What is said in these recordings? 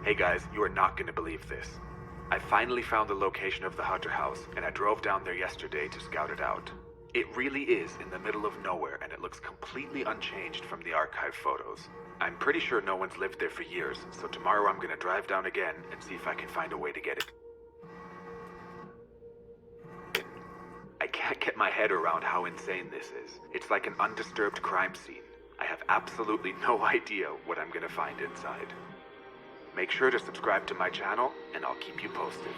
Hey guys, you are not gonna believe this. I finally found the location of the Hunter house, and I drove down there yesterday to scout it out. It really is in the middle of nowhere, and it looks completely unchanged from the archive photos. I'm pretty sure no one's lived there for years, so tomorrow I'm gonna drive down again and see if I can find a way to get it. I can't get my head around how insane this is. It's like an undisturbed crime scene. I have absolutely no idea what I'm gonna find inside. Make sure to subscribe to my channel, and I'll keep you posted.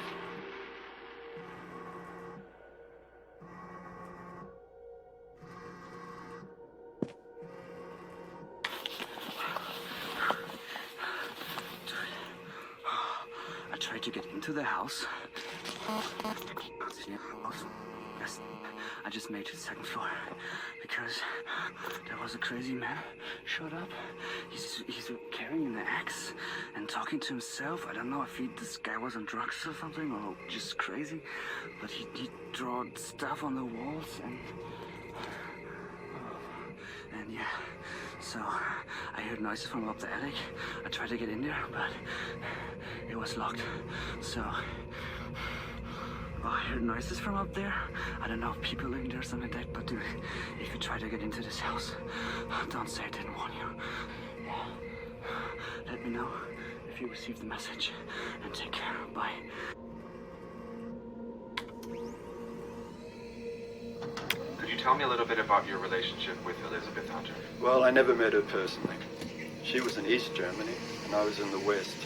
I tried to get into the house. I just made it to the second floor because there was a crazy man showed up. He's carrying an axe and talking to himself. I don't know if this guy was on drugs or something or just crazy, but he drew stuff on the walls and yeah. So I heard noises from up the attic. I tried to get in there, but it was locked. So I heard noises from up there. I don't know if people living there or something like that, but dude, if you try to get into this house, don't say I didn't warn you. Let me know if you received the message, and take care. Bye. Could you tell me a little bit about your relationship with Elizabeth Hunter? Well, I never met her personally. She was in East Germany, and I was in the West.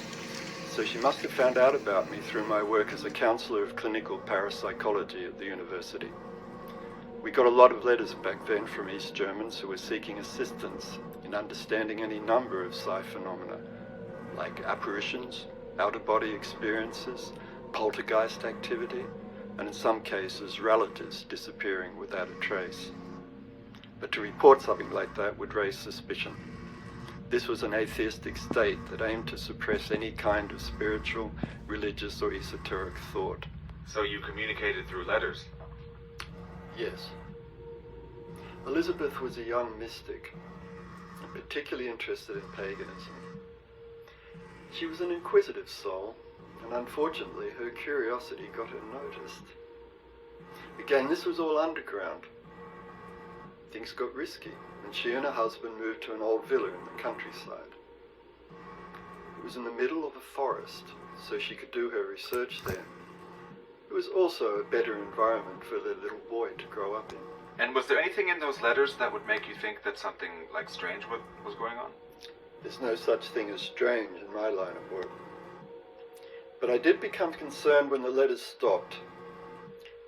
So she must have found out about me through my work as a counselor of clinical parapsychology at the university. We got a lot of letters back then from East Germans who were seeking assistance in understanding any number of psi phenomena, like apparitions, out-of-body experiences, poltergeist activity, and in some cases relatives disappearing without a trace. But to report something like that would raise suspicion. This was an atheistic state that aimed to suppress any kind of spiritual, religious, or esoteric thought. So you communicated through letters? Yes. Elizabeth was a young mystic, and particularly interested in paganism. She was an inquisitive soul, and unfortunately her curiosity got her noticed. Again, this was all underground. Things got risky, and she and her husband moved to an old villa in the countryside. It was in the middle of a forest, so she could do her research there. It was also a better environment for their little boy to grow up in. And was there anything in those letters that would make you think that something, like, strange was going on? There's no such thing as strange in my line of work. But I did become concerned when the letters stopped.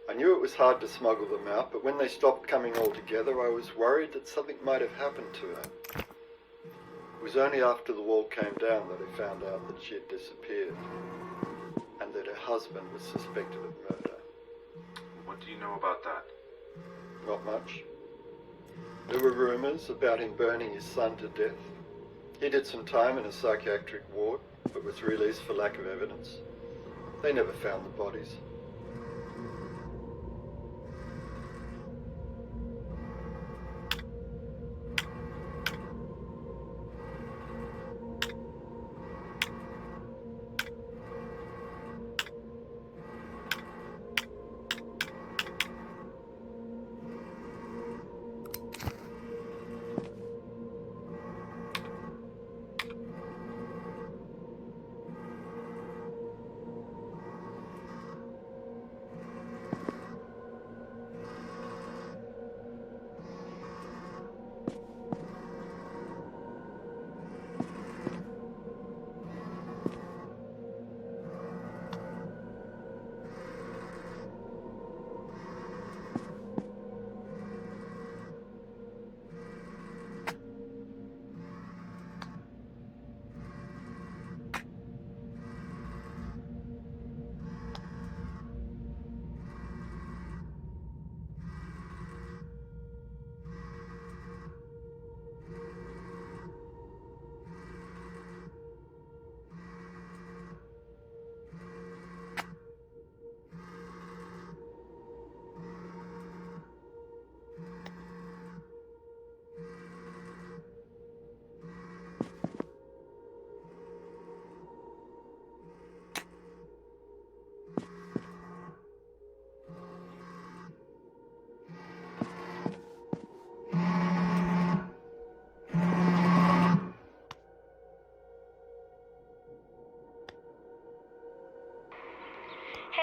I knew it was hard to smuggle them out, but when they stopped coming altogether, I was worried that something might have happened to her. It was only after the wall came down that I found out that she had disappeared, and that her husband was suspected of murder. What do you know about that? Not much. There were rumors about him burning his son to death. He did some time in a psychiatric ward, but was released for lack of evidence. They never found the bodies.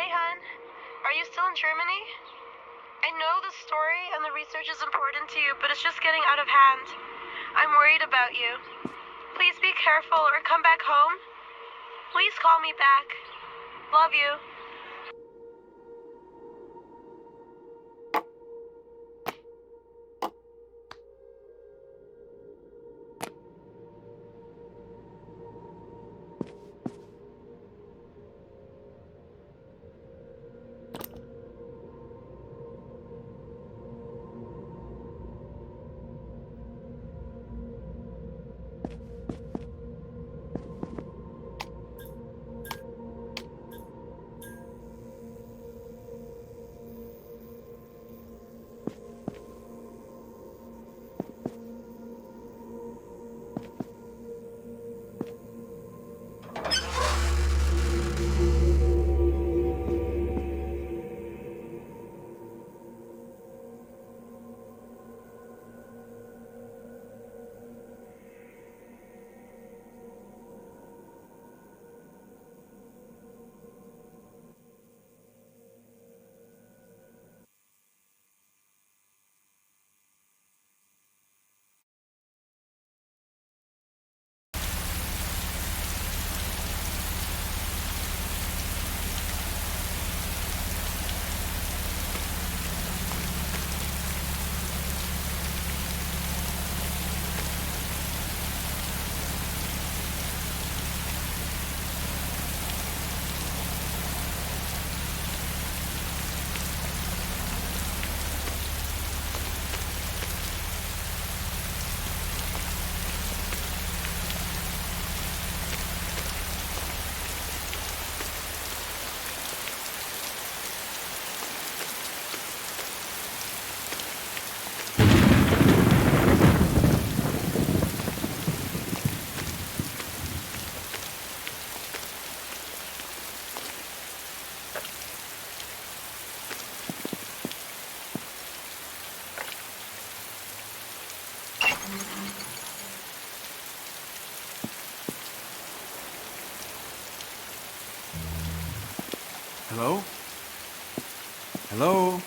Hey, hon. Are you still in Germany? I know the story and the research is important to you, but it's just getting out of hand. I'm worried about you. Please be careful or come back home. Please call me back. Love you. Hello? Hello?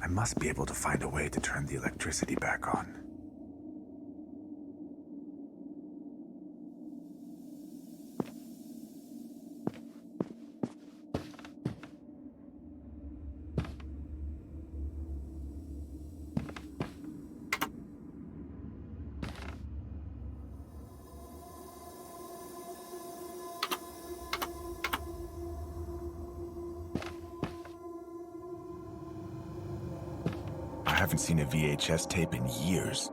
I must be able to find a way to turn the electricity back on. I haven't seen a VHS tape in years.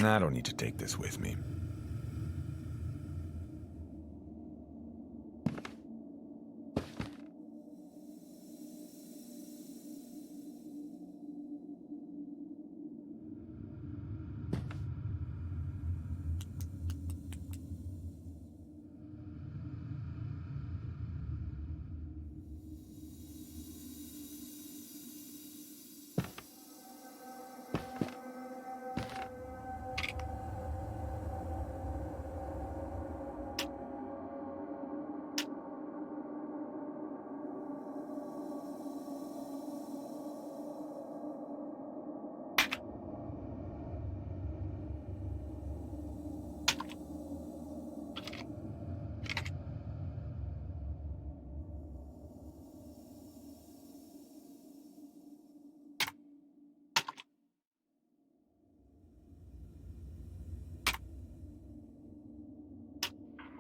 I don't need to take this with me.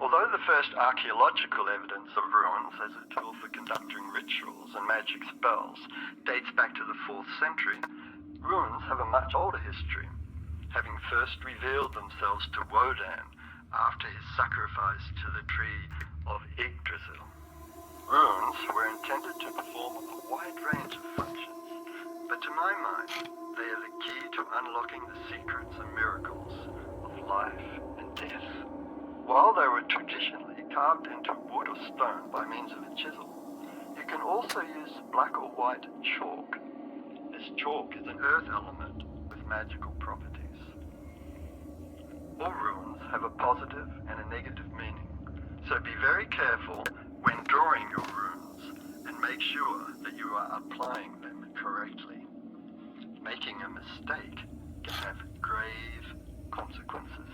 Although the first archaeological evidence of ruins as a tool for conducting rituals and magic spells dates back to the 4th century, ruins have a much older history, having first revealed themselves to Wodan after his sacrifice to the tree of Yggdrasil. Runes were intended to perform a wide range of functions, but to my mind, they are the key to unlocking the secrets and miracles of life and death. While they were traditionally carved into wood or stone by means of a chisel, you can also use black or white chalk. This chalk is an earth element with magical properties. All runes have a positive and a negative meaning, so be very careful when drawing your runes and make sure that you are applying them correctly. Making a mistake can have grave consequences.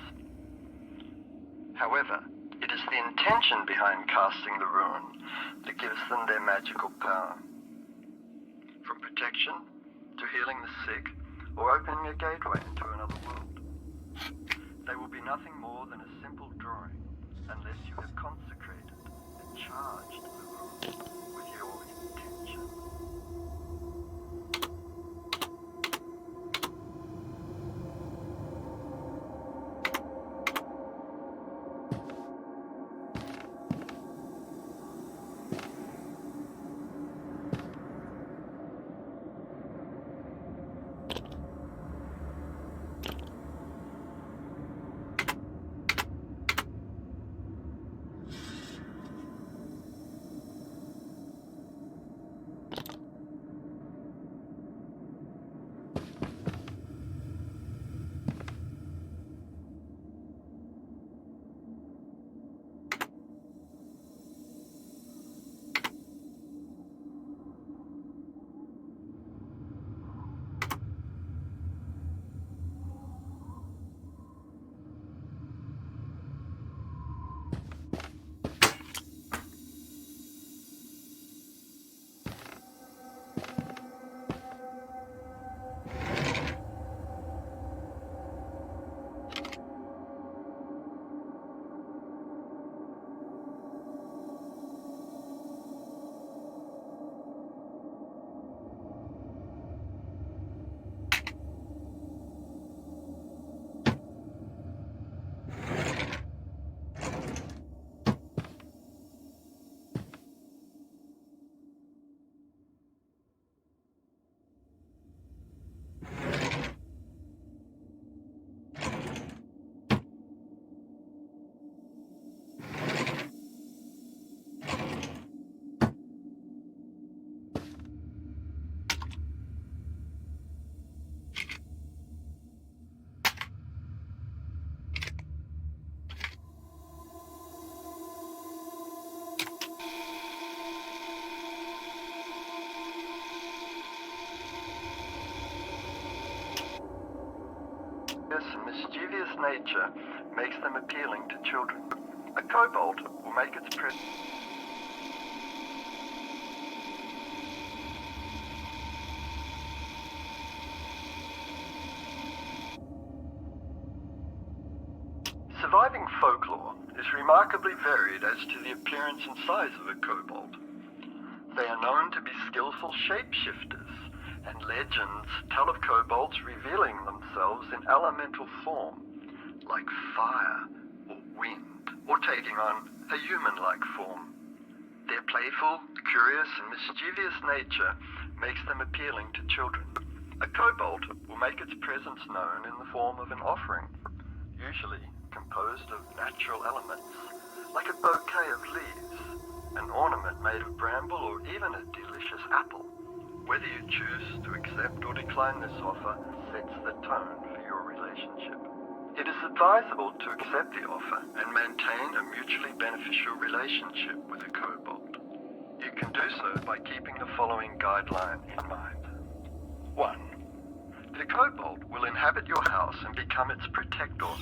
However, it is the intention behind casting the rune that gives them their magical power. From protection to healing the sick or opening a gateway into another world. They will be nothing more than a simple drawing unless you have consecrated and charged the rune with your intention. Mischievous nature makes them appealing to children. A kobold will make its presence. Surviving folklore is remarkably varied as to the appearance and size of a kobold. They are known to be skillful shapeshifters, and legends tell of kobolds revealing themselves in elemental form, like fire or wind, or taking on a human-like form. Their playful, curious, and mischievous nature makes them appealing to children. A kobold will make its presence known in the form of an offering, usually composed of natural elements, like a bouquet of leaves, an ornament made of bramble, or even a delicious apple. Whether you choose to accept or decline this offer sets the tone for your relationship. It is advisable to accept the offer and maintain a mutually beneficial relationship with a kobold. You can do so by keeping the following guideline in mind. 1. The kobold will inhabit your house and become its protector.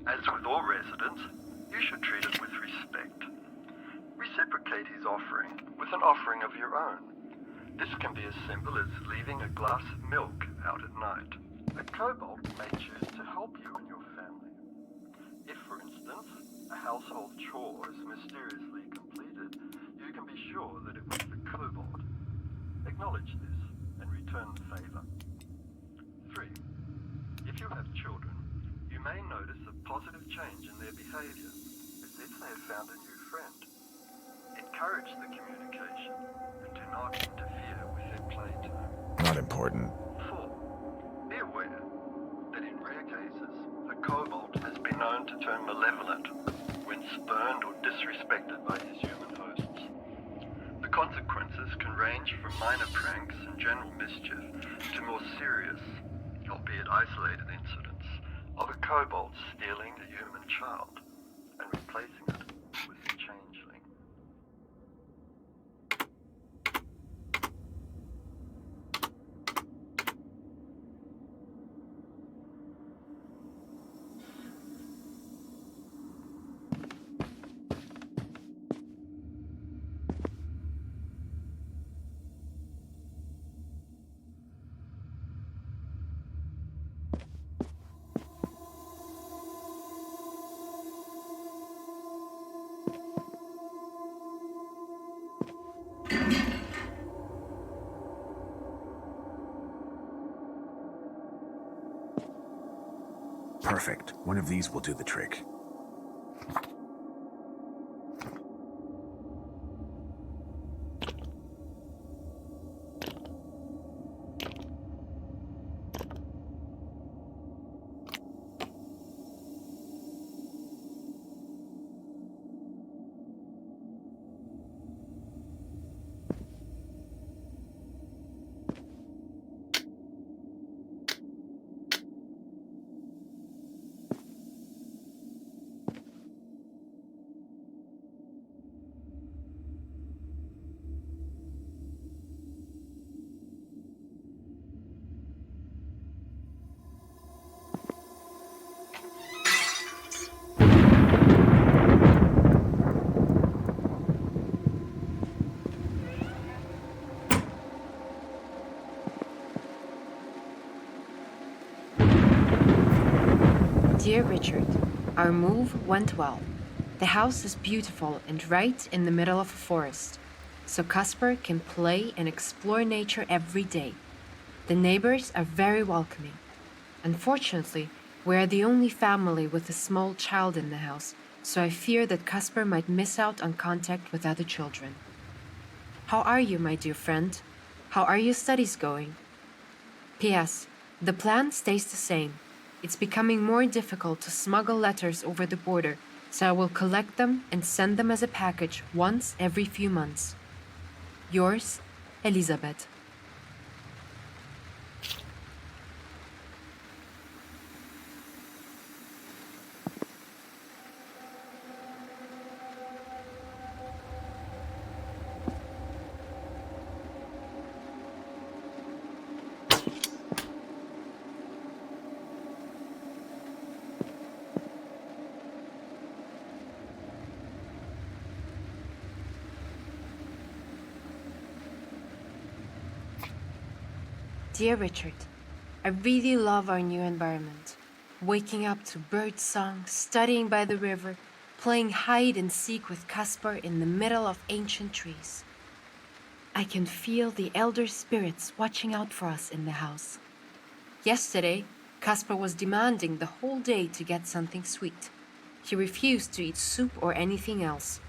As with all residents, you should treat it with respect. Reciprocate his offering with an offering of your own. This can be as simple as leaving a glass of milk out at night. A kobold may choose to help you and your family. If, for instance, a household chore is mysteriously completed, you can be sure that it was the kobold. Acknowledge this and return the favor. 3. If you have children, you may notice a positive change in their behavior, as if they have found a new friend. Encourage the communication and do not interfere with their playtime. Not important. 4. Be aware that in rare cases, a kobold has been known to turn malevolent when spurned or disrespected by his human hosts. The consequences can range from minor pranks and general mischief to more serious, albeit isolated incidents of a kobold stealing a human child and replacing it with a changeling. Perfect. One of these will do the trick. Dear Richard, our move went well. The house is beautiful and right in the middle of a forest, so Casper can play and explore nature every day. The neighbors are very welcoming. Unfortunately, we are the only family with a small child in the house, so I fear that Casper might miss out on contact with other children. How are you, my dear friend? How are your studies going? P.S. The plan stays the same. It's becoming more difficult to smuggle letters over the border, so I will collect them and send them as a package once every few months. Yours, Elizabeth. Dear Richard, I really love our new environment. Waking up to bird song, studying by the river, playing hide and seek with Casper in the middle of ancient trees. I can feel the elder spirits watching out for us in the house. Yesterday, Caspar was demanding the whole day to get something sweet. He refused to eat soup or anything else.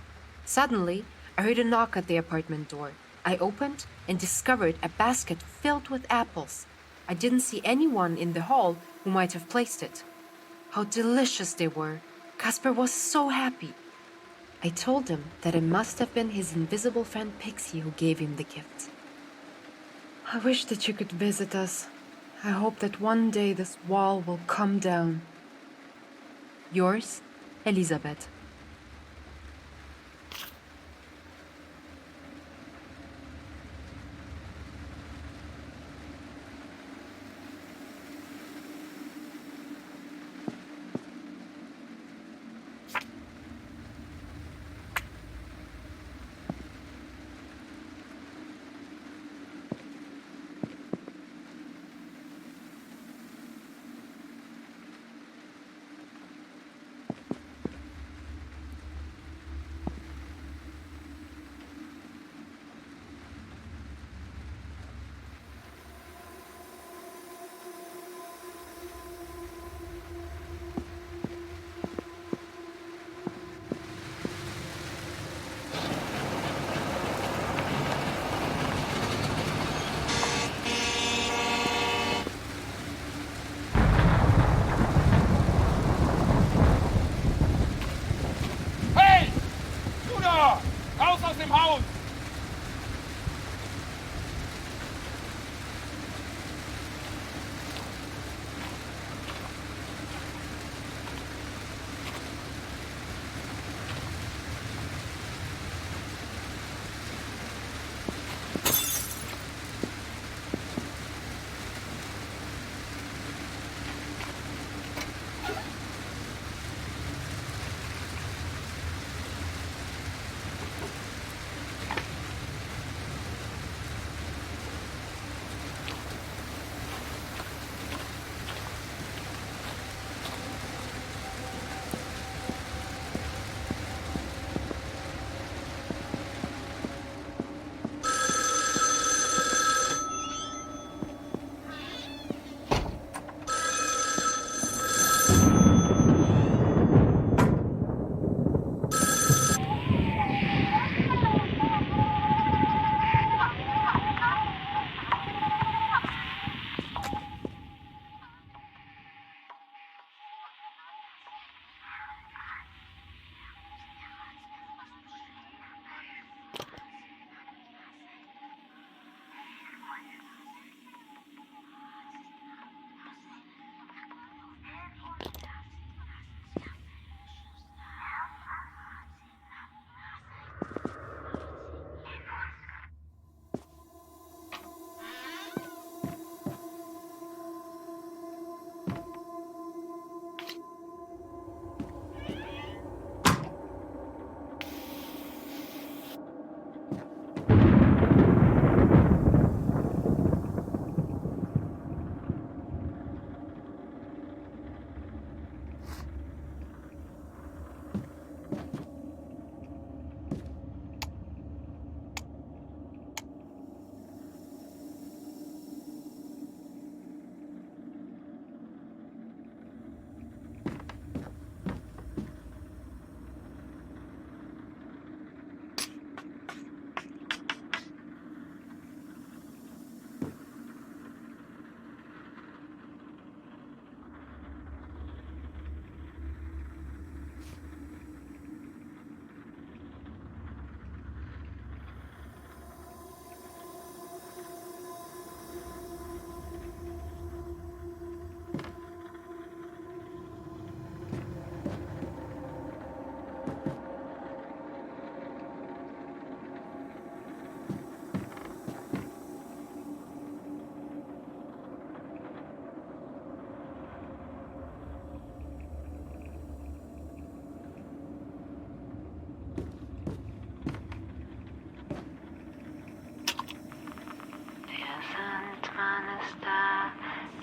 Suddenly, I heard a knock at the apartment door. I opened and discovered a basket filled with apples. I didn't see anyone in the hall who might have placed it. How delicious they were! Caspar was so happy. I told him that it must have been his invisible friend Pixie who gave him the gift. I wish that you could visit us. I hope that one day this wall will come down. Yours, Elizabeth. Raus aus dem Haus!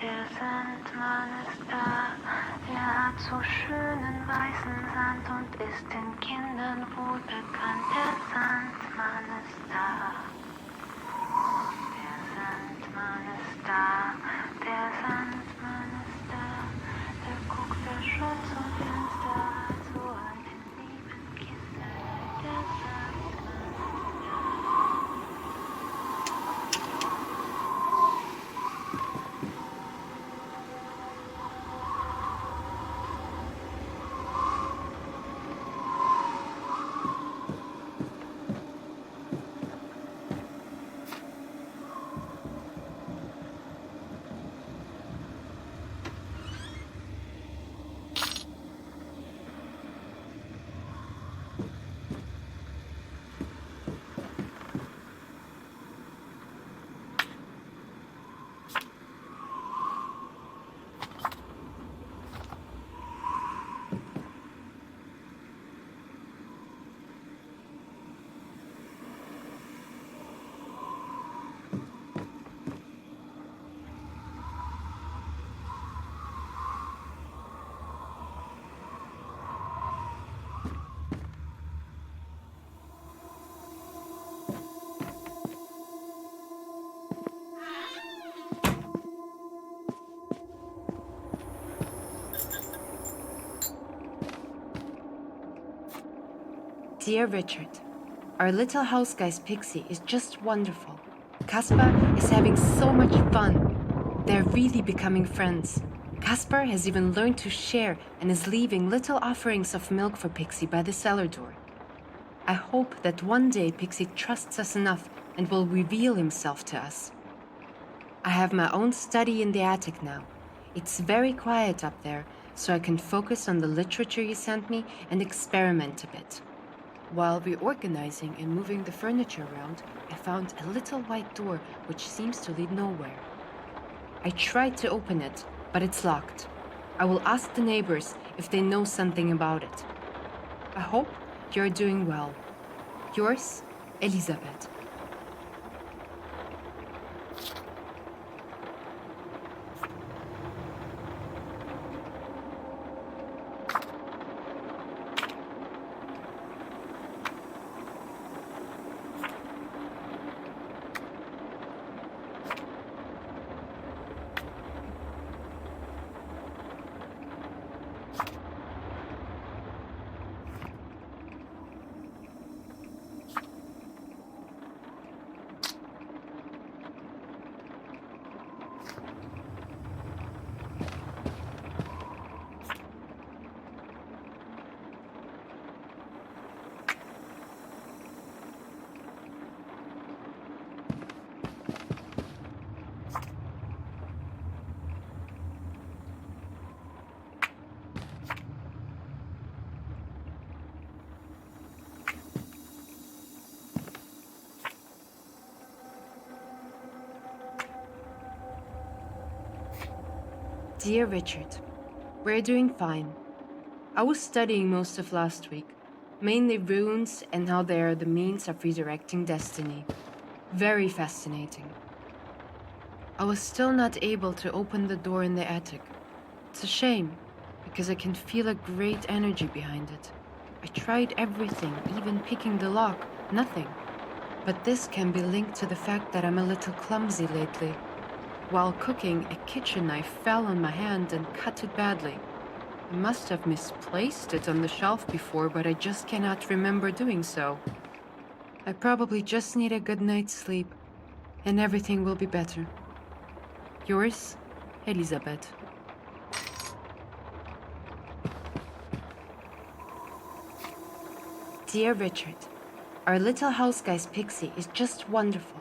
Der Sandmann ist da, er hat so schönen weißen Sand und ist den Kindern wohl bekannt. Der Sandmann ist da. Monster, der Sandmonster, der guckt der Schutz und Fenster, so alt in lieben Kinder, der Sandmonster. Dear Richard, our little house guy's Pixie is just wonderful. Caspar is having so much fun. They're really becoming friends. Caspar has even learned to share and is leaving little offerings of milk for Pixie by the cellar door. I hope that one day Pixie trusts us enough and will reveal himself to us. I have my own study in the attic now. It's very quiet up there, so I can focus on the literature you sent me and experiment a bit. While reorganizing and moving the furniture around, I found a little white door which seems to lead nowhere. I tried to open it, but it's locked. I will ask the neighbors if they know something about it. I hope you're doing well. Yours, Elisabeth. Dear Richard, we're doing fine. I was studying most of last week, mainly runes and how they are the means of redirecting destiny. Very fascinating. I was still not able to open the door in the attic. It's a shame, because I can feel a great energy behind it. I tried everything, even picking the lock, nothing. But this can be linked to the fact that I'm a little clumsy lately. While cooking, a kitchen knife fell on my hand and cut it badly. I must have misplaced it on the shelf before, but I just cannot remember doing so. I probably just need a good night's sleep, and everything will be better. Yours, Elisabeth. Dear Richard, our little house guy's Pixie is just wonderful.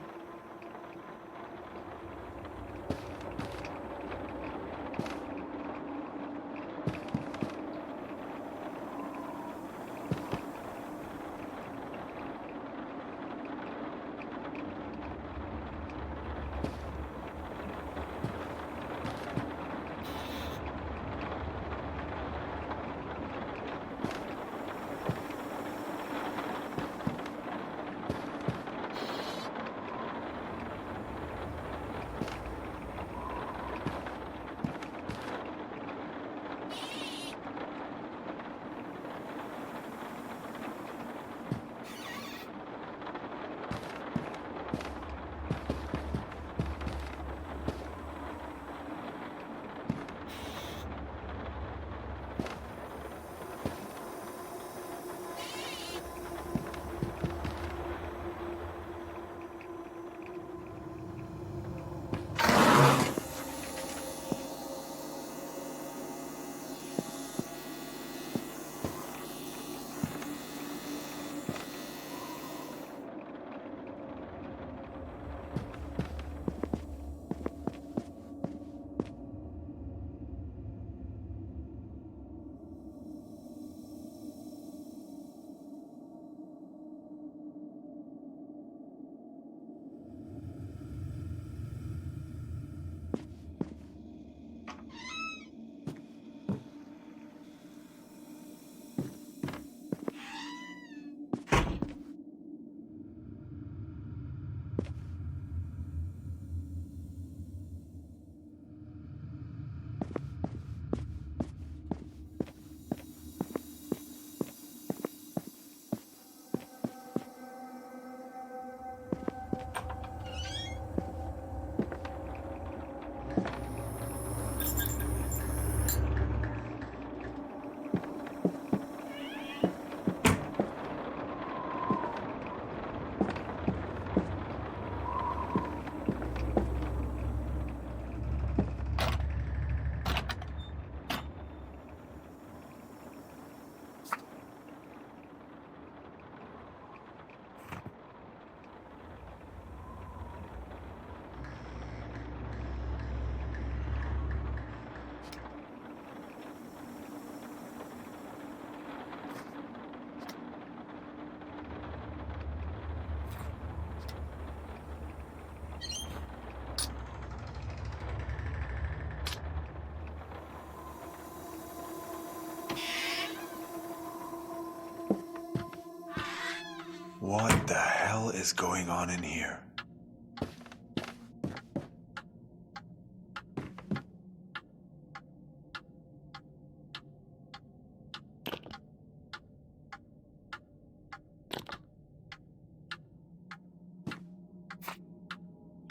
What the hell is going on in here?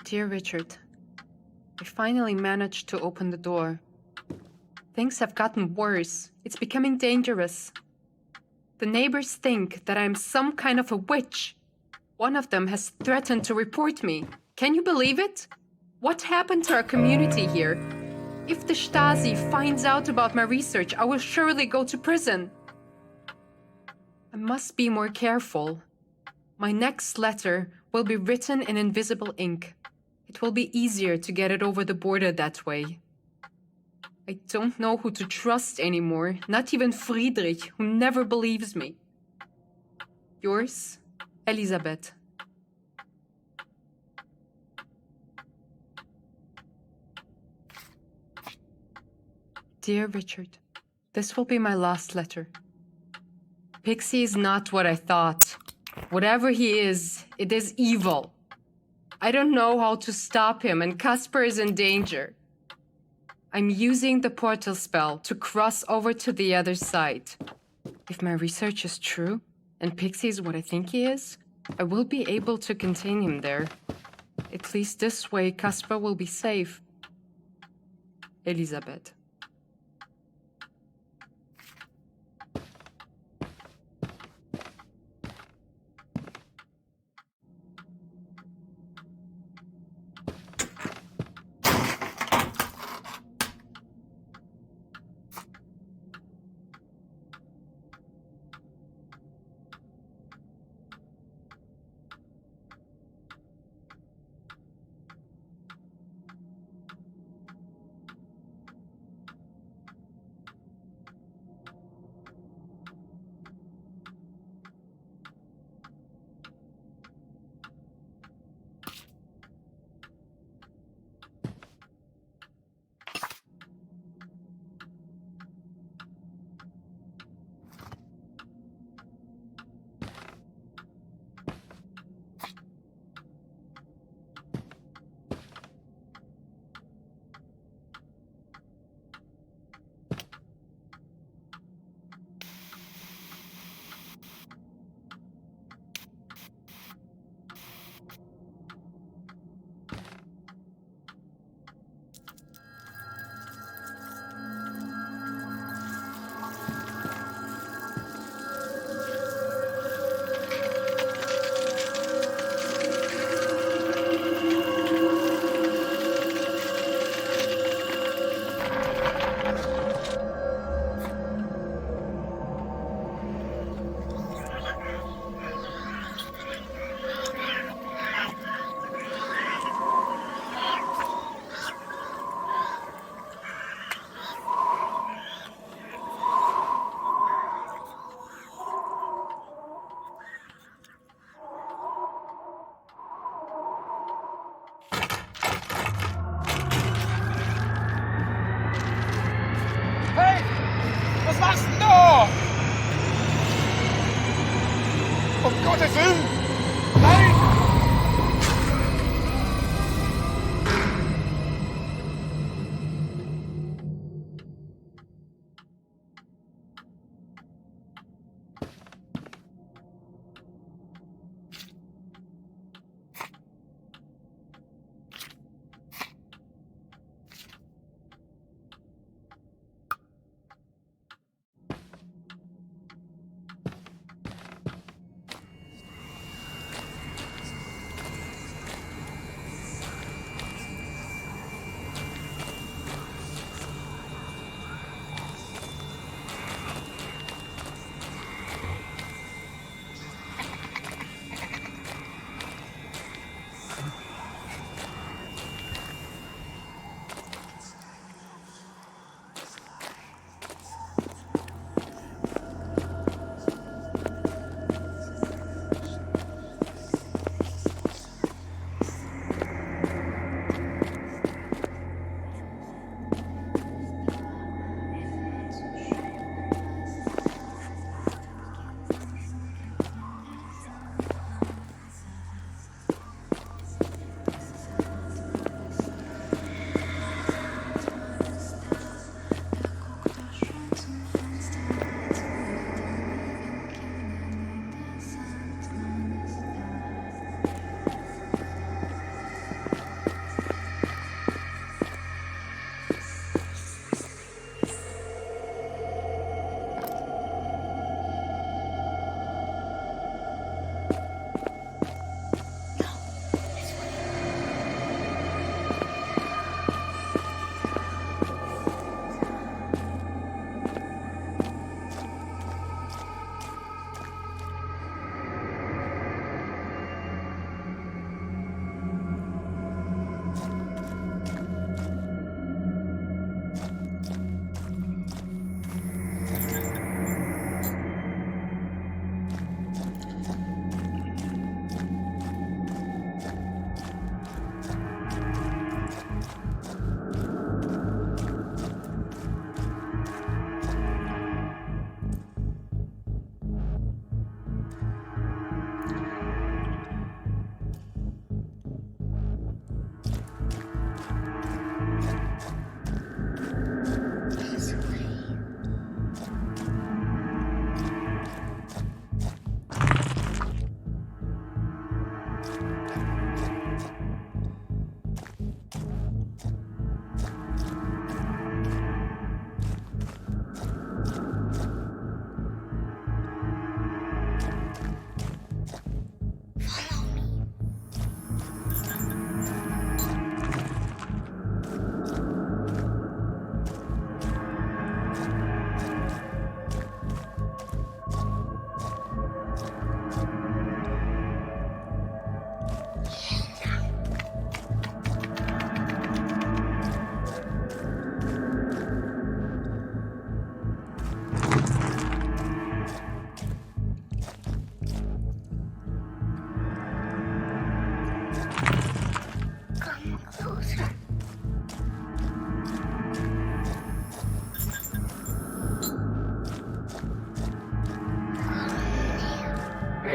Dear Richard, I finally managed to open the door. Things have gotten worse. It's becoming dangerous. The neighbors think that I'm some kind of a witch. One of them has threatened to report me. Can you believe it? What happened to our community here? If the Stasi finds out about my research, I will surely go to prison. I must be more careful. My next letter will be written in invisible ink. It will be easier to get it over the border that way. I don't know who to trust anymore, not even Friedrich, who never believes me. Yours, Elisabeth. Dear Richard, this will be my last letter. Pixie is not what I thought. Whatever he is, it is evil. I don't know how to stop him, and Casper is in danger. I'm using the portal spell to cross over to the other side. If my research is true, and Pixie is what I think he is, I will be able to contain him there. At least this way, Casper will be safe. Elisabeth. Hey! Was machst du denn da? Um Gottes Willen! Nein!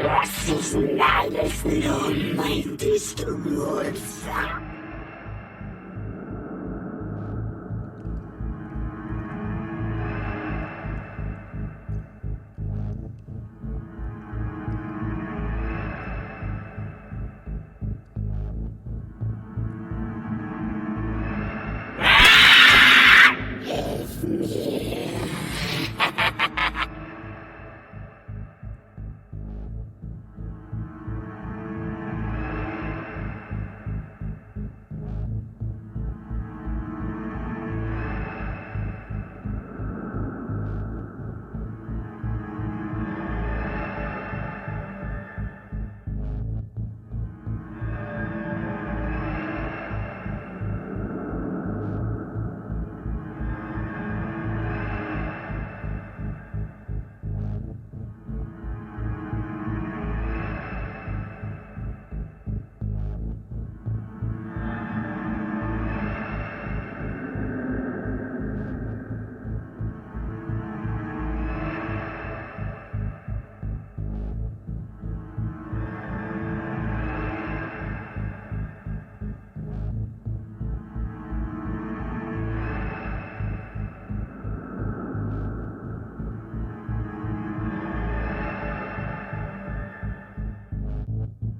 Das ist alles nur mein Distelwurzel.